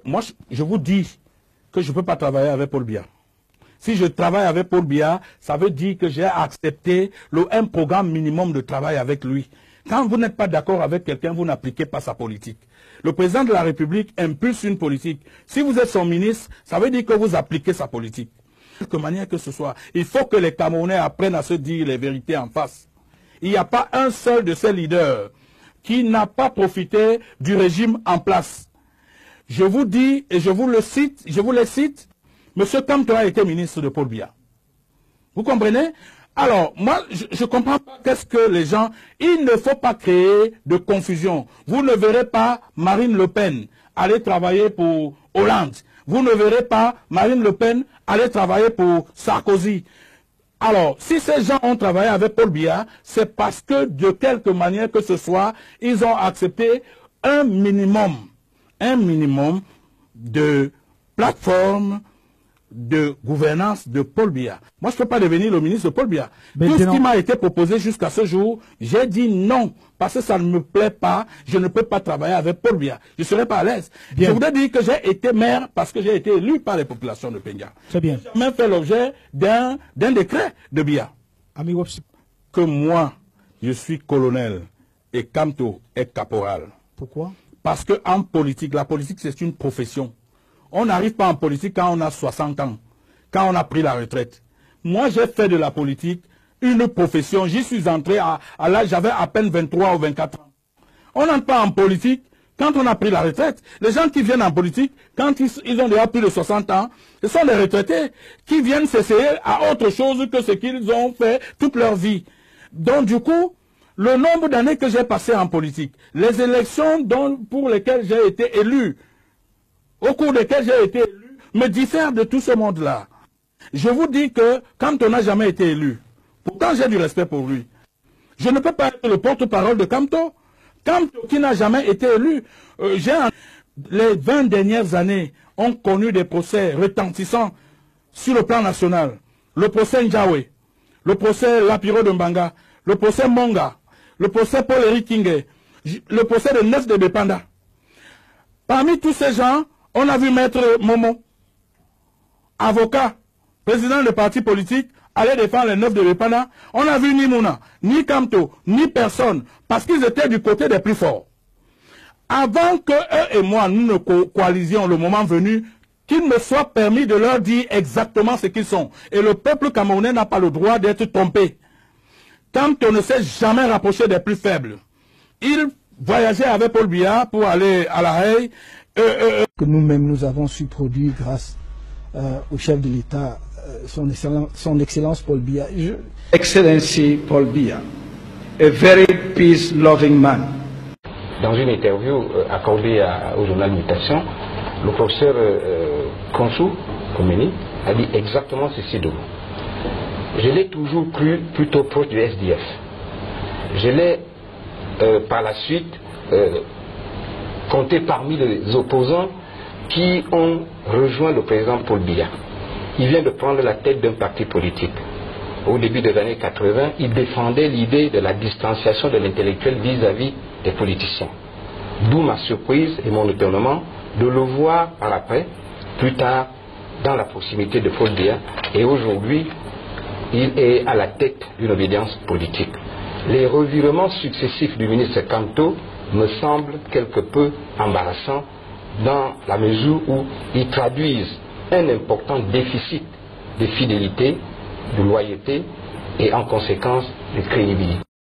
moi, je vous dis que je ne peux pas travailler avec Paul Biya. Si je travaille avec Paul Biya, ça veut dire que j'ai accepté un programme minimum de travail avec lui. Quand vous n'êtes pas d'accord avec quelqu'un, vous n'appliquez pas sa politique. Le président de la République impulse une politique. Si vous êtes son ministre, ça veut dire que vous appliquez sa politique. De quelque manière que ce soit, il faut que les Camerounais apprennent à se dire les vérités en face. Il n'y a pas un seul de ces leaders qui n'a pas profité du régime en place. Je vous dis, et je vous les cite, M. Kamto a été ministre de Paul Biya. Vous comprenez? Alors, moi, je ne comprends pas qu'est-ce que les gens... Il ne faut pas créer de confusion. Vous ne verrez pas Marine Le Pen aller travailler pour Hollande. Vous ne verrez pas Marine Le Pen aller travailler pour Sarkozy. Alors, si ces gens ont travaillé avec Paul Biya, c'est parce que de quelque manière que ce soit, ils ont accepté un minimum de plateforme de gouvernance de Paul Biya. Moi, je ne peux pas devenir le ministre de Paul Biya. Tout ce qui m'a été proposé jusqu'à ce jour, j'ai dit non, parce que ça ne me plaît pas, je ne peux pas travailler avec Paul Biya. Je ne serai pas à l'aise. Je voudrais dire que j'ai été maire parce que j'ai été élu par les populations de Penga. Très bien. J'ai même fait l'objet d'un décret de Biya. Que moi, je suis colonel et Kamto est caporal. Pourquoi? Parce qu'en politique, la politique c'est une profession. On n'arrive pas en politique quand on a 60 ans, quand on a pris la retraite. Moi, j'ai fait de la politique une profession. J'y suis entré à l'âge, j'avais à peine 23 ou 24 ans. On n'entre pas en politique quand on a pris la retraite. Les gens qui viennent en politique, quand ils ont déjà plus de 60 ans, ce sont des retraités qui viennent s'essayer à autre chose que ce qu'ils ont fait toute leur vie. Donc, du coup, le nombre d'années que j'ai passé en politique, les élections pour lesquelles j'ai été élu, au cours desquels j'ai été élu, me diffèrent de tout ce monde-là. Je vous dis que Kamto n'a jamais été élu. Pourtant, j'ai du respect pour lui. Je ne peux pas être le porte-parole de Kamto. Kamto qui n'a jamais été élu. Les 20 dernières années ont connu des procès retentissants sur le plan national. Le procès Njawe, le procès Lapiro de Mbanga, le procès Monga, le procès Paul-Éric Kingé, le procès de Neuf de Bepanda. Parmi tous ces gens, on a vu Maître Momo, avocat, président de parti politique, aller défendre les 9 de Bepanda. On a vu ni Mouna, ni Kamto, ni personne, parce qu'ils étaient du côté des plus forts. Avant que eux et moi, nous ne coalisions le moment venu, qu'il me soit permis de leur dire exactement ce qu'ils sont. Et le peuple camerounais n'a pas le droit d'être trompé. Kamto ne s'est jamais rapproché des plus faibles. Il voyageait avec Paul Biya pour aller à La Haye. Que nous-mêmes, nous avons su produire grâce au chef de l'État, son Excellence Paul Biya. Excellency Paul Biya, a very peace-loving man. Dans une interview accordée au journal Mutation, le professeur Konsou Komeni a dit exactement ceci de vous. Je l'ai toujours cru plutôt proche du SDF. Je l'ai par la suite compté parmi les opposants qui ont rejoint le président Paul Biya. Il vient de prendre la tête d'un parti politique. Au début des années 80, il défendait l'idée de la distanciation de l'intellectuel vis-à-vis des politiciens. D'où ma surprise et mon étonnement de le voir par après, plus tard, dans la proximité de Paul Biya. Et aujourd'hui, il est à la tête d'une obédience politique. Les revirements successifs du ministre Kamto me semblent quelque peu embarrassants dans la mesure où ils traduisent un important déficit de fidélité, de loyauté et en conséquence de crédibilité.